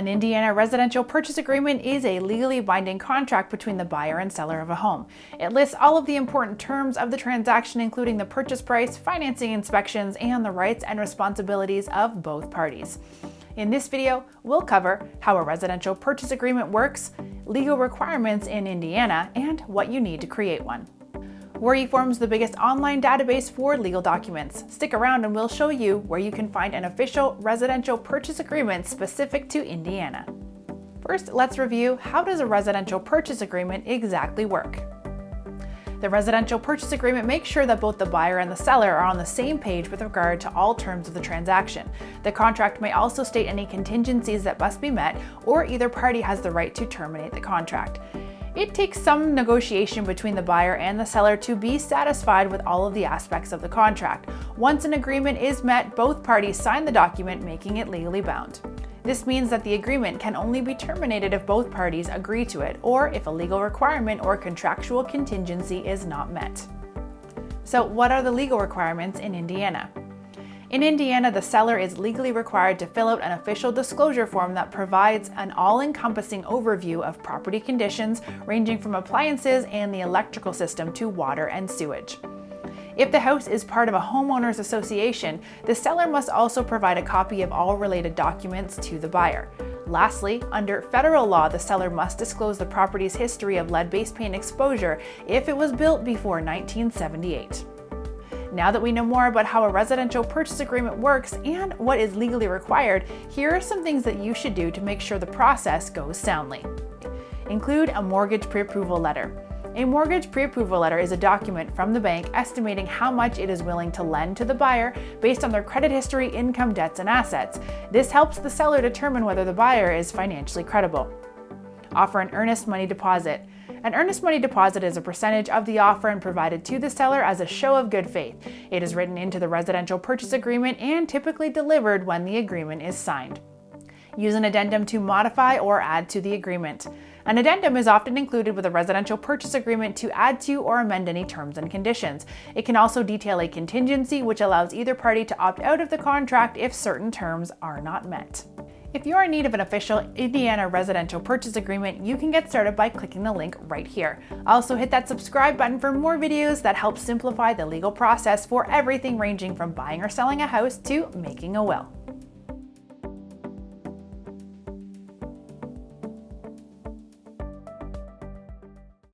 An Indiana residential purchase agreement is a legally binding contract between the buyer and seller of a home. It lists all of the important terms of the transaction, including the purchase price, financing inspections, and the rights and responsibilities of both parties. In this video, we'll cover how a residential purchase agreement works, legal requirements in Indiana, and what you need to create one. We're eForms, the biggest online database for legal documents. Stick around and we'll show you where you can find an official residential purchase agreement specific to Indiana. First, let's review how does a residential purchase agreement exactly work. The residential purchase agreement makes sure that both the buyer and the seller are on the same page with regard to all terms of the transaction. The contract may also state any contingencies that must be met, or either party has the right to terminate the contract. It takes some negotiation between the buyer and the seller to be satisfied with all of the aspects of the contract. Once an agreement is met, both parties sign the document, making it legally bound. This means that the agreement can only be terminated if both parties agree to it, or if a legal requirement or contractual contingency is not met. So, what are the legal requirements in Indiana? In Indiana, the seller is legally required to fill out an official disclosure form that provides an all-encompassing overview of property conditions ranging from appliances and the electrical system to water and sewage. If the house is part of a homeowners association, the seller must also provide a copy of all related documents to the buyer. Lastly, under federal law, the seller must disclose the property's history of lead-based paint exposure if it was built before 1978. Now that we know more about how a residential purchase agreement works and what is legally required, here are some things that you should do to make sure the process goes soundly. Include a mortgage pre-approval letter. A mortgage pre-approval letter is a document from the bank estimating how much it is willing to lend to the buyer based on their credit history, income, debts, and assets. This helps the seller determine whether the buyer is financially credible. Offer an earnest money deposit. An earnest money deposit is a percentage of the offer and provided to the seller as a show of good faith. It is written into the residential purchase agreement and typically delivered when the agreement is signed. Use an addendum to modify or add to the agreement. An addendum is often included with a residential purchase agreement to add to or amend any terms and conditions. It can also detail a contingency which allows either party to opt out of the contract if certain terms are not met. If you are in need of an official Indiana residential purchase agreement, you can get started by clicking the link right here. Also hit that subscribe button for more videos that help simplify the legal process for everything ranging from buying or selling a house to making a will.